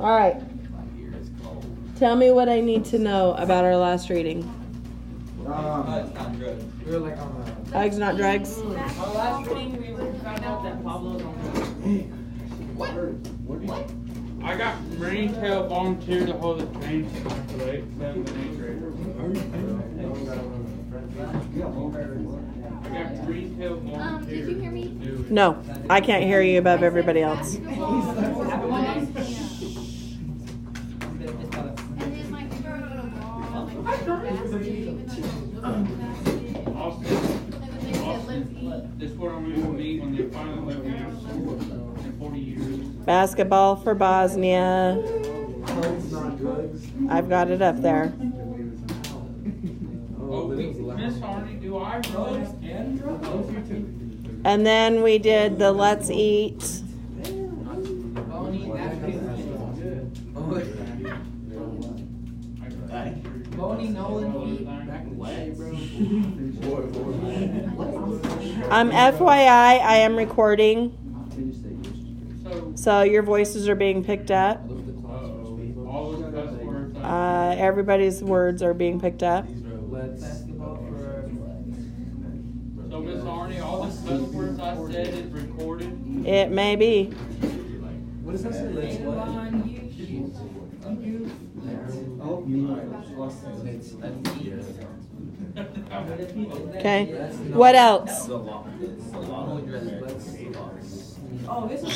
All right. Tell me what I need to know about our last reading. It's not drugs. We were like on Hugs, not drugs. Our last reading, we found out that Pablo's on What? I got Marine Tail volunteer to hold the train for late 7th and 8th graders. I got Marine Tail volunteer. Did you hear me? No, I can't hear you above everybody else. And then like we go to the wall, like This what I'm going to meet when they finally let me out in 40 years. Basketball for Bosnia. I've got it up there. Oh, Miss Harney, do I drugs and drugs? And then we did the Let's Eat. Boney Nolan feet. FYI, I am recording. So your voices are being picked up. All those cuss words. Everybody's words are being picked up. Basketball for. So Miss Harney, all the cuss words I said is recorded. It may be. What does that say? Let's what? Okay. What else? Oh, this is like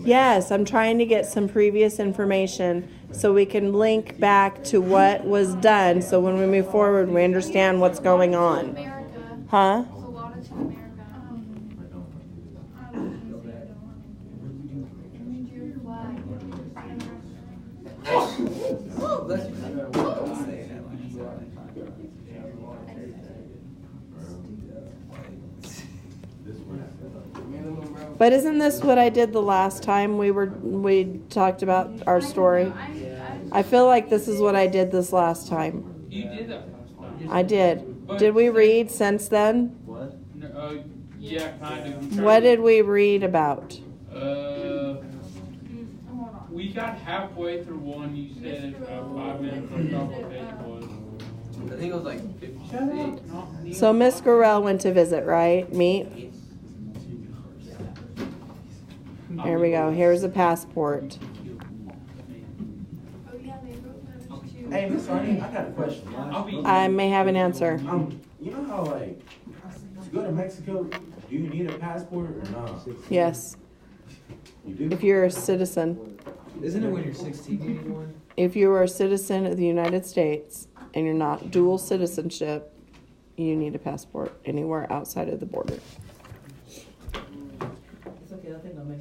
Yes, I'm trying to get some previous information so we can link back to what was done so when we move forward we understand what's going on. America. Huh? There's a lot of to America. But isn't this what I did the last time we talked about our story? I feel like this is what I did this last time. You did that last time. I did. Did we read since then? What? Yeah, kind of. What did we read about? We got halfway through one. You said 5 minutes. I forgot what page it was. I think it was like 58. So Miss Gorell went to visit, right? Meet. Here we go. Here's a passport. Oh yeah, they wrote those too. Hey, Miss Arnie, I got a question. I may have an answer. You know how like to go to Mexico, do you need a passport or not? Yes. You do. If you're a citizen. Isn't it when you're 16 you need one? If you are a citizen of the United States and you're not dual citizenship, you need a passport anywhere outside of the border.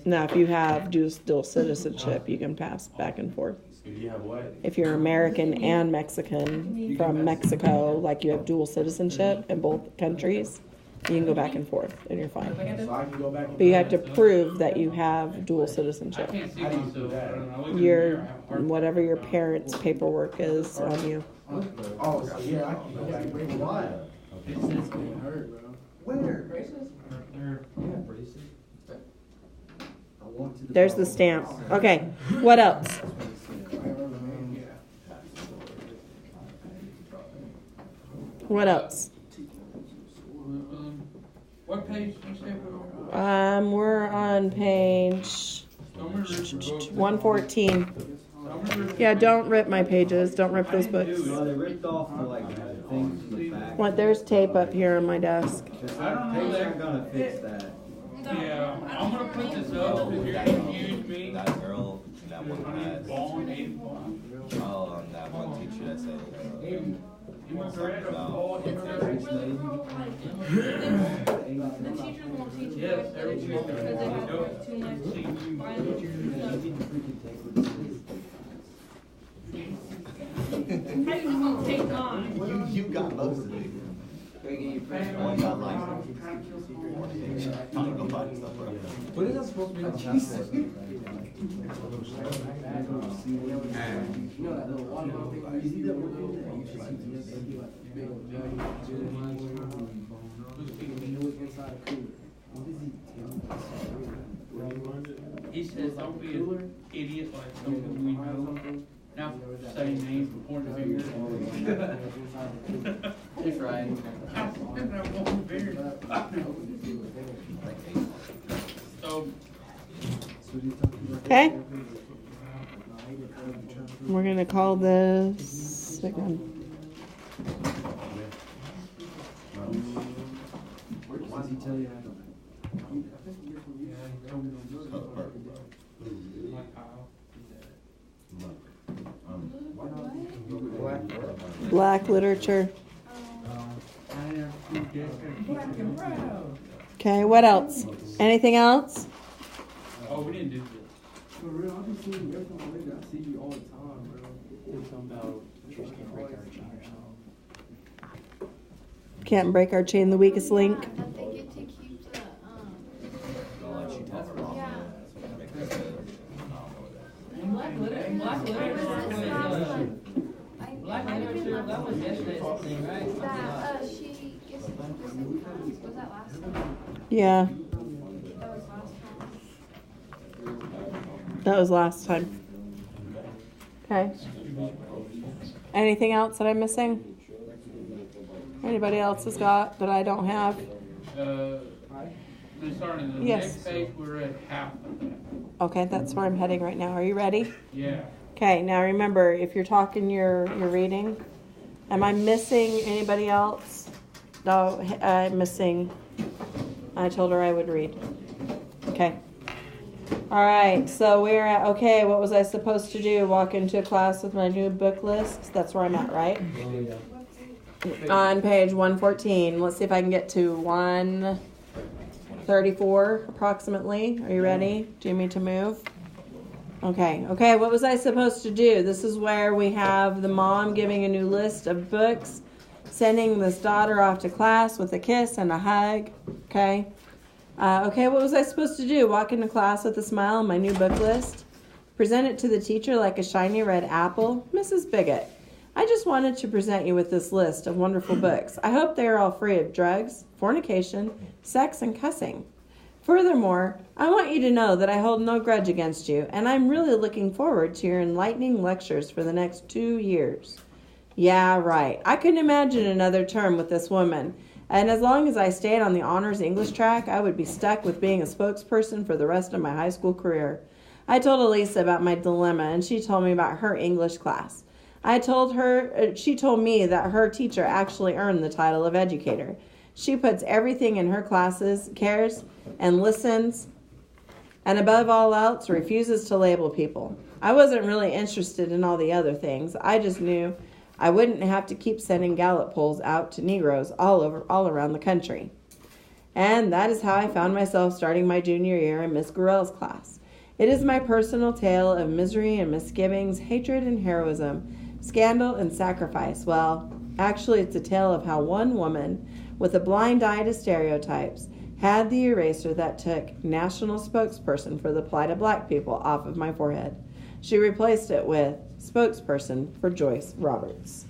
Now, if you have dual citizenship, you can pass back and forth. If you have what? If you're American and Mexican from Mexico, like you have dual citizenship in both countries, you can go back and forth and you're fine. So I can go back. But you have to prove that you have dual citizenship. I can't see myself. I don't know. Your whatever your parents' paperwork is on you. Oh, so yeah, I can go back. Why? Where? There's the stamp. Okay, what else? What else? What page did you say we were on? We're on page 114. Yeah, don't rip my pages. Don't rip those books. Well, they ripped off the like things from the back. What? There's tape up here on my desk. I don't know. They're That, gonna fix that. yeah, I'm gonna put this up because you're confused me. That girl, that one had, Bond, 85. that one teacher that said, You want to read about, The teachers won't teach you yes, the every truth Tuesday. because they don't want too much violence. How you gonna take on? you got most of it. One got like, talking about stuff. What is that supposed to be on the passport? You know that little water thing? You see that one thing? Inside a cooler. What is he? He says, don't be an idiot like some people we know. Now, say names before the fingers. He's right. So, Okay. We're gonna call this second. Why does he tell you Black literature. Okay, what else? Anything else? oh, we didn't do this. For real, I be seeing you every time I leave. I see you all the time, bro. We're talking about just can't break our chain or something. Can't break our chain, the weakest link. That they get to keep the, Black literature that was yesterday's thing, right? that, she gets to keep the same class. Was that last time? Yeah, That was last time. that was last time. Okay. Anything else that I'm missing? Anybody else has got that I don't have? Starting the Yes. next page, we're at half of that. Okay, that's where I'm heading right now. Are you ready? Yeah. Okay, now remember, if you're talking, you're reading. Am I missing anybody else? No, I'm missing. I told her I would read. Okay. All right, so we're at, okay, what was I supposed to do? Walk into a class with my new book list? That's where I'm at, right? On page 114. Let's see if I can get to 134 approximately. Are you ready? Do you need me to move? Okay, what was I supposed to do? This is where we have the mom giving a new list of books, sending this daughter off to class with a kiss and a hug. Okay, what was I supposed to do? Walk into class with a smile on my new book list? Present it to the teacher like a shiny red apple? Mrs. Bigot, I just wanted to present you with this list of wonderful books. I hope they are all free of drugs, fornication, sex, and cussing. Furthermore, I want you to know that I hold no grudge against you, and I'm really looking forward to your enlightening lectures for the next 2 years. Yeah, right. I couldn't imagine another term with this woman, and as long as I stayed on the honors English track, I would be stuck with being a spokesperson for the rest of my high school career. I told Elisa about my dilemma, and she told me about her English class. She told me that her teacher actually earned the title of educator. She puts everything in her classes, cares, and listens, and above all else, refuses to label people. I wasn't really interested in all the other things. I just knew I wouldn't have to keep sending Gallup polls out to Negroes all around the country. And that is how I found myself starting my junior year in Miss Gorell's class. It is my personal tale of misery and misgivings, hatred and heroism, scandal and sacrifice. Well, actually, it's a tale of how one woman, with a blind eye to stereotypes, had the eraser that took national spokesperson for the plight of black people off of my forehead. She replaced it with spokesperson for Joyce Roberts.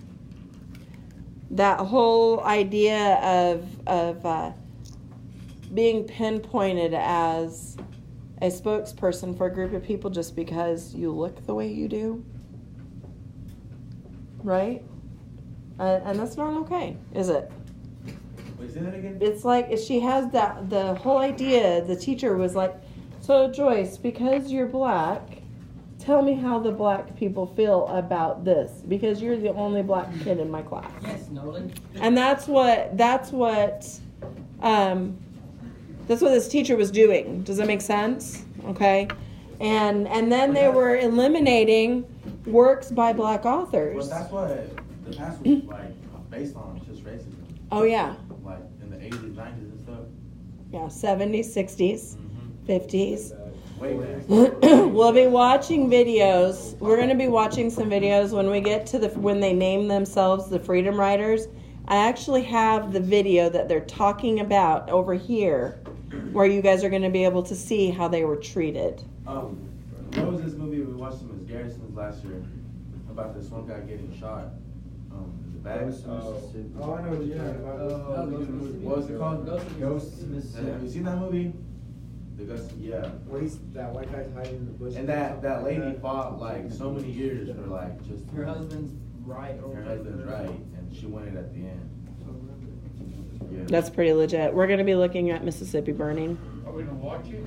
That whole idea of being pinpointed as a spokesperson for a group of people just because you look the way you do, right? And that's not okay, is it? Wait, say that again? It's like she has the whole idea. The teacher was like, so Joyce, because you're black, tell me how the black people feel about this, because you're the only black kid in my class. Yes, Nolan. And that's what this teacher was doing. Does that make sense? Okay. And then they were eliminating works by black authors. Well, that's what the past was like based on, just racism. Oh yeah. Like in the 80s, 90s and stuff. Yeah, 70s, 60s, 50s. Way back. We'll be watching videos. We're going to be watching some videos when we get to when they name themselves the Freedom Riders. I actually have the video that they're talking about over here, where you guys are going to be able to see how they were treated. What was this movie we watched in Miss Garrison's last year about this one guy getting shot? In the back. Oh, I know what you're talking about. What was it called? Ghost of Mississippi. Have you seen that movie? The Yeah. Where that white guy's hiding in the bush. And that lady fought like so many years for like just Her husband's right. her husband's right, and she won it at the end. Yeah. That's pretty legit. We're going to be looking at Mississippi burning. Are we gonna watch it?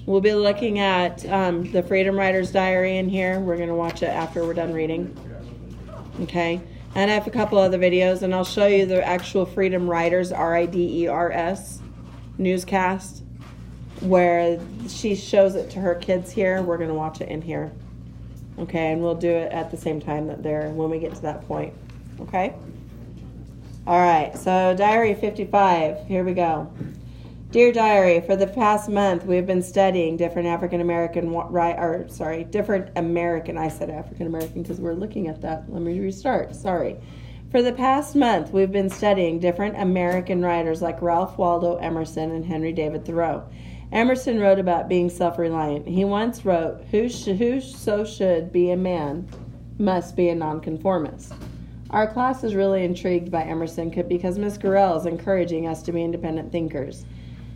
We'll be looking at the Freedom Riders Diary in here. We're going to watch it after we're done reading. Okay. And I have a couple other videos, and I'll show you the actual Freedom Riders, RIDERS, newscast, where she shows it to her kids here. We're going to watch it in here. Okay, and we'll do it at the same time when we get to that point. Okay? All right, so Diary 55. Here we go. Dear Diary, for the past month, we've been studying different different American, I said African American because we're looking at that. Let me restart, sorry. For the past month, we've been studying different American writers like Ralph Waldo Emerson and Henry David Thoreau. Emerson wrote about being self-reliant. He once wrote, whoso should be a man must be a nonconformist. Our class is really intrigued by Emerson because Miss Gorell is encouraging us to be independent thinkers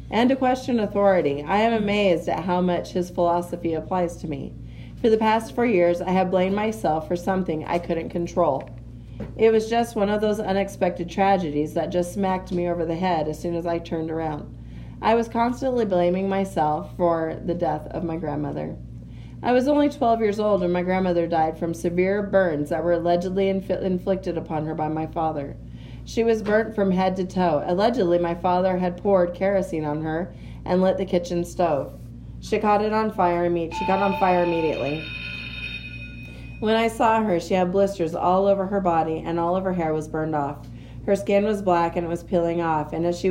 and to question authority. I am amazed at how much his philosophy applies to me. For the past 4 years, I have blamed myself for something I couldn't control. It was just one of those unexpected tragedies that just smacked me over the head as soon as I turned around. I was constantly blaming myself for the death of my grandmother. I was only 12 years old when my grandmother died from severe burns that were allegedly inflicted upon her by my father. She was burnt from head to toe. Allegedly, my father had poured kerosene on her and lit the kitchen stove. She caught on fire immediately. When I saw her, she had blisters all over her body, and all of her hair was burned off. Her skin was black and it was peeling off, and she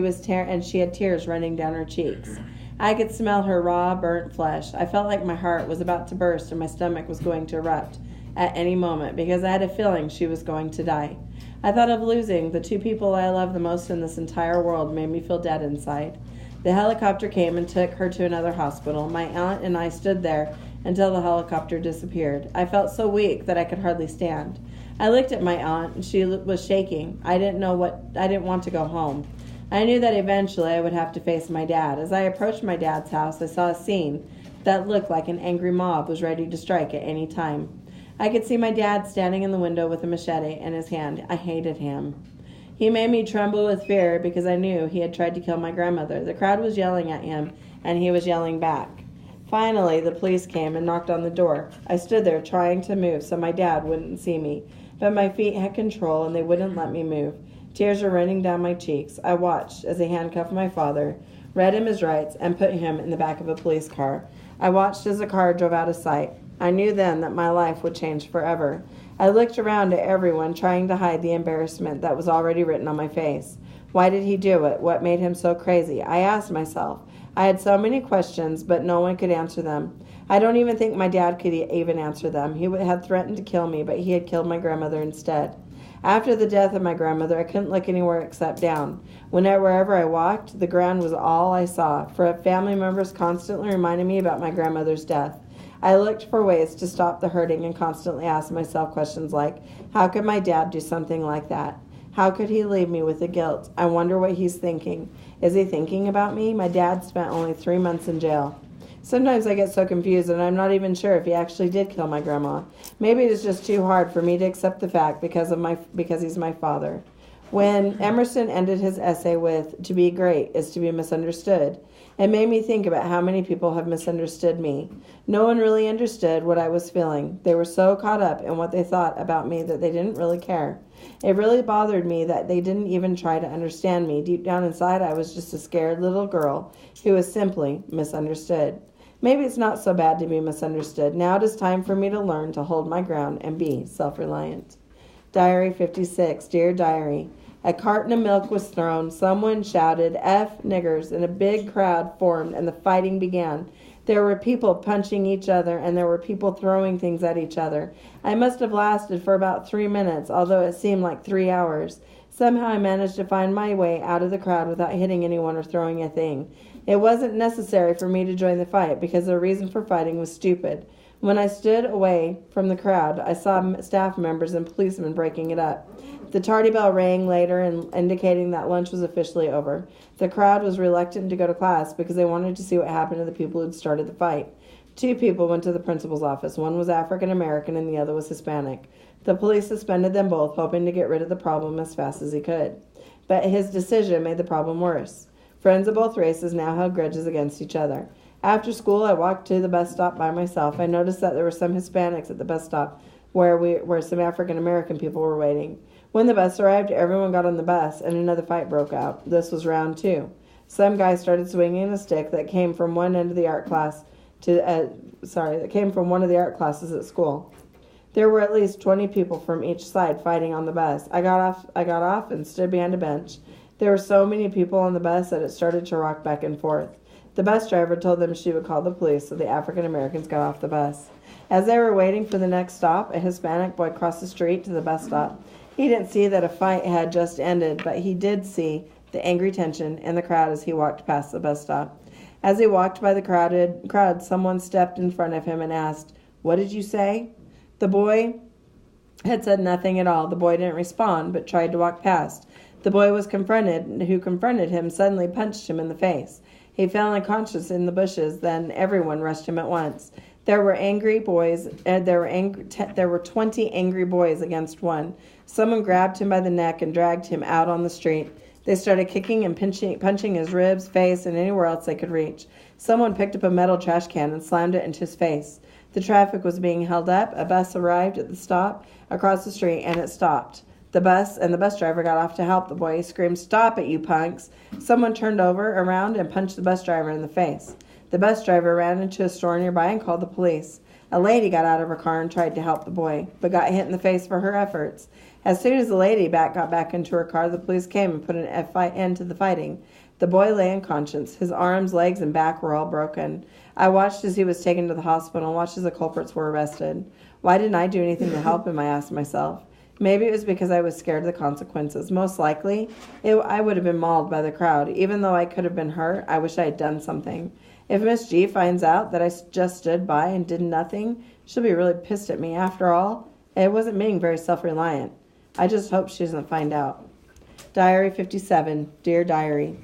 had tears running down her cheeks. I could smell her raw, burnt flesh. I felt like my heart was about to burst and my stomach was going to erupt at any moment because I had a feeling she was going to die. I thought of losing the two people I love the most in this entire world. Made me feel dead inside. The helicopter came and took her to another hospital. My aunt and I stood there until the helicopter disappeared. I felt so weak that I could hardly stand. I looked at my aunt and she was shaking. I didn't want to go home. I knew that eventually I would have to face my dad. As I approached my dad's house, I saw a scene that looked like an angry mob was ready to strike at any time. I could see my dad standing in the window with a machete in his hand. I hated him. He made me tremble with fear because I knew he had tried to kill my grandmother. The crowd was yelling at him, and he was yelling back. Finally, the police came and knocked on the door. I stood there trying to move so my dad wouldn't see me, but my feet had control and they wouldn't let me move. Tears were running down my cheeks. I watched as they handcuffed my father, read him his rights, and put him in the back of a police car. I watched as the car drove out of sight. I knew then that my life would change forever. I looked around at everyone, trying to hide the embarrassment that was already written on my face. Why did he do it? What made him so crazy? I asked myself. I had so many questions, but no one could answer them. I don't even think my dad could even answer them. He had threatened to kill me, but he had killed my grandmother instead. After the death of my grandmother, I couldn't look anywhere except down. Wherever I walked, the ground was all I saw, for family members constantly reminded me about my grandmother's death. I looked for ways to stop the hurting and constantly asked myself questions like, how could my dad do something like that? How could he leave me with the guilt? I wonder what he's thinking. Is he thinking about me? My dad spent only 3 months in jail. Sometimes I get so confused and I'm not even sure if he actually did kill my grandma. Maybe it is just too hard for me to accept the fact because he's my father. When Emerson ended his essay with, "To be great is to be misunderstood," it made me think about how many people have misunderstood me. No one really understood what I was feeling. They were so caught up in what they thought about me that they didn't really care. It really bothered me that they didn't even try to understand me. Deep down inside, I was just a scared little girl who was simply misunderstood. Maybe it's not so bad to be misunderstood. Now it is time for me to learn to hold my ground and be self-reliant. Diary 56. Dear Diary, a carton of milk was thrown. Someone shouted, "F niggers," and a big crowd formed and the fighting began. There were people punching each other and there were people throwing things at each other. I must have lasted for about 3 minutes, although it seemed like 3 hours. Somehow I managed to find my way out of the crowd without hitting anyone or throwing a thing. It wasn't necessary for me to join the fight because the reason for fighting was stupid. When I stood away from the crowd, I saw staff members and policemen breaking it up. The tardy bell rang later, indicating that lunch was officially over. The crowd was reluctant to go to class because they wanted to see what happened to the people who'd started the fight. 2 people went to the principal's office. One was African American and the other was Hispanic. The police suspended them both, hoping to get rid of the problem as fast as he could. But his decision made the problem worse. Friends of both races now held grudges against each other. After school, I walked to the bus stop by myself. I noticed that there were some Hispanics at the bus stop where some African American people were waiting. When the bus arrived, everyone got on the bus, and another fight broke out. This was round 2. Some guy started swinging a stick that came from one end of the art class that came from one of the art classes at school. There were at least 20 people from each side fighting on the bus. I got off and stood behind a bench. There were so many people on the bus that it started to rock back and forth. The bus driver told them she would call the police, so the African Americans got off the bus. As they were waiting for the next stop, a Hispanic boy crossed the street to the bus stop. He didn't see that a fight had just ended, but he did see the angry tension in the crowd as he walked past the bus stop. As he walked by the crowd, someone stepped in front of him and asked, "What did you say?" The boy had said nothing at all. The boy didn't respond, but tried to walk past. The boy who confronted him suddenly punched him in the face. He fell unconscious in the bushes. Then everyone rushed him at once. There were 20 angry boys against one. Someone grabbed him by the neck and dragged him out on the street. They started kicking and punching his ribs, face, and anywhere else they could reach. Someone picked up a metal trash can and slammed it into his face. The traffic was being held up. A bus arrived at the stop across the street, and it stopped. The bus driver got off to help the boy. He screamed, "Stop it, you punks!" Someone turned around and punched the bus driver in the face. The bus driver ran into a store nearby and called the police. A lady got out of her car and tried to help the boy, but got hit in the face for her efforts. As soon as the lady got back into her car, the police came and put an end to the fighting. The boy lay unconscious. His arms, legs, and back were all broken. I watched as he was taken to the hospital and watched as the culprits were arrested. Why didn't I do anything to help him, I asked myself. Maybe it was because I was scared of the consequences. Most likely, I would have been mauled by the crowd. Even though I could have been hurt, I wish I had done something. If Miss G finds out that I just stood by and did nothing, she'll be really pissed at me. After all, it wasn't being very self-reliant. I just hope she doesn't find out. Diary 57. Dear Diary.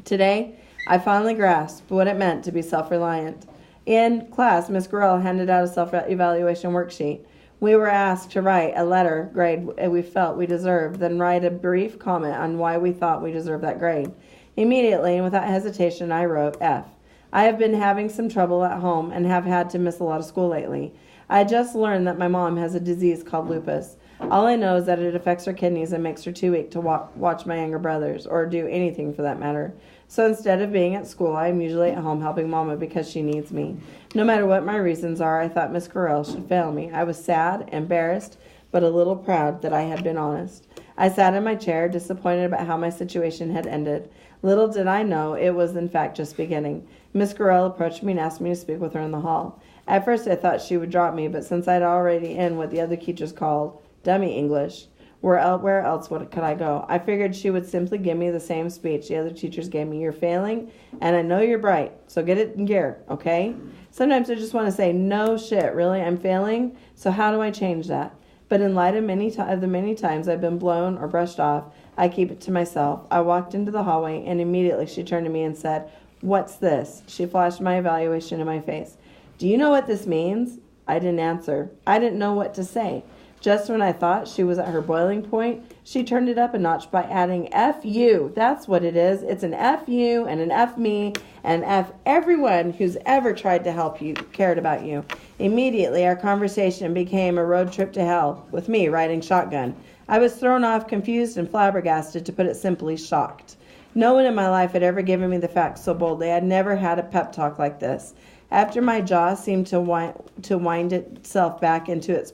Today, I finally grasped what it meant to be self-reliant. In class, Miss Gorell handed out a self-evaluation worksheet. We were asked to write a letter grade we felt we deserved, then write a brief comment on why we thought we deserved that grade. Immediately and without hesitation, I wrote F. I have been having some trouble at home and have had to miss a lot of school lately. I just learned that my mom has a disease called lupus. All I know is that it affects her kidneys and makes her too weak to watch my younger brothers, or do anything for that matter. So instead of being at school, I am usually at home helping Mama because she needs me. No matter what my reasons are, I thought Miss Gorell should fail me. I was sad, embarrassed, but a little proud that I had been honest. I sat in my chair, disappointed about how my situation had ended. Little did I know it was in fact just beginning. Miss Gorell approached me and asked me to speak with her in the hall. At first I thought she would drop me, but since I'd already in what the other teachers called dummy English, where else could I go? I figured she would simply give me the same speech the other teachers gave me. You're failing, and I know you're bright, so get it in gear, okay? Sometimes I just want to say, no shit, really, I'm failing, so how do I change that? But in light of the many times I've been blown or brushed off, I keep it to myself. I walked into the hallway, and immediately she turned to me and said, "What's this?" She flashed my evaluation in my face. "Do you know what this means?" I didn't answer. I didn't know what to say. Just when I thought she was at her boiling point, she turned it up a notch by adding F you. That's what it is. It's an F you and an F me and F everyone who's ever tried to help you, cared about you. Immediately, our conversation became a road trip to hell, with me riding shotgun. I was thrown off, confused, and flabbergasted, to put it simply, shocked. No one in my life had ever given me the facts so boldly. I'd never had a pep talk like this. After my jaw seemed to wind itself back into its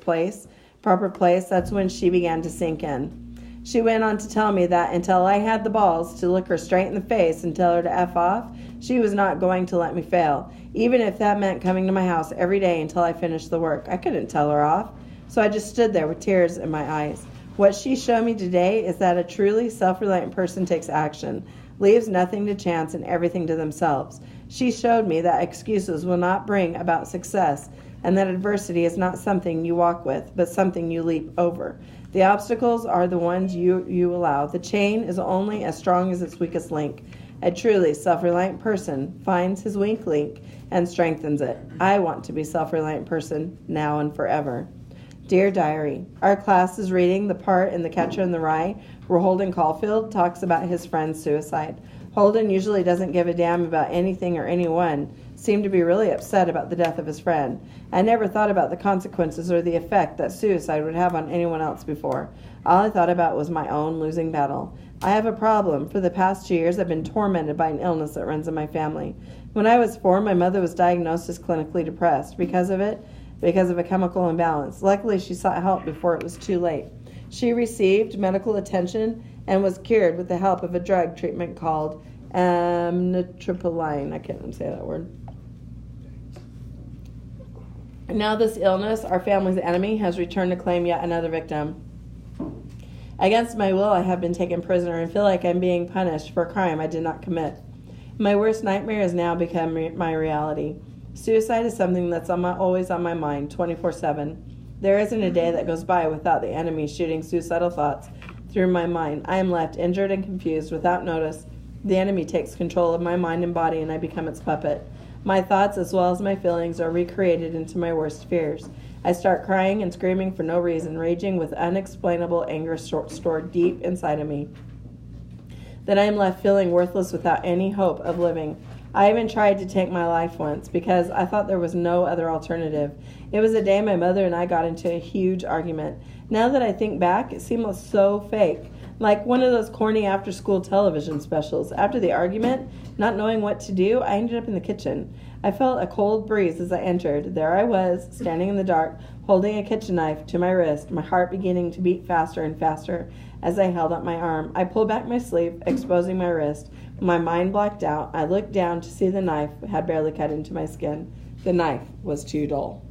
proper place, that's when she began to sink in. She went on to tell me that until I had the balls to look her straight in the face and tell her to F off, she was not going to let me fail, even if that meant coming to my house every day until I finished the work. I couldn't tell her off, so I just stood there with tears in my eyes. What she showed me today is that a truly self-reliant person takes action, leaves nothing to chance and everything to themselves. She showed me that excuses will not bring about success, and that adversity is not something you walk with, but something you leap over. The obstacles are the ones you allow. The chain is only as strong as its weakest link. A truly self-reliant person finds his weak link and strengthens it. I want to be a self-reliant person now and forever. Dear Diary, our class is reading the part in The Catcher in the Rye where Holden Caulfield talks about his friend's suicide. Holden usually doesn't give a damn about anything or anyone, seemed to be really upset about the death of his friend. I never thought about the consequences or the effect that suicide would have on anyone else before. All I thought about was my own losing battle. I have a problem. For the past 2 years, I've been tormented by an illness that runs in my family. When I was 4, my mother was diagnosed as clinically depressed. Because of a chemical imbalance. Luckily, she sought help before it was too late. She received medical attention and was cured with the help of a drug treatment called amitriptyline. I can't even say that word. Now this illness, our family's enemy, has returned to claim yet another victim. Against my will, I have been taken prisoner and feel like I'm being punished for a crime I did not commit. My worst nightmare has now become my reality. Suicide is something that's always on my mind, 24/7. There isn't a day that goes by without the enemy shooting suicidal thoughts through my mind. I am left injured and confused without notice. The enemy takes control of my mind and body, and I become its puppet. My thoughts, as well as my feelings, are recreated into my worst fears. I start crying and screaming for no reason, raging with unexplainable anger stored deep inside of me. Then I am left feeling worthless without any hope of living. I even tried to take my life once because I thought there was no other alternative. It was the day my mother and I got into a huge argument. Now that I think back, it seemed so fake, like one of those corny after-school television specials. After the argument, not knowing what to do, I ended up in the kitchen. I felt a cold breeze as I entered. There I was, standing in the dark, holding a kitchen knife to my wrist, my heart beginning to beat faster and faster as I held up my arm. I pulled back my sleeve, exposing my wrist. My mind blacked out. I looked down to see the knife had barely cut into my skin. The knife was too dull.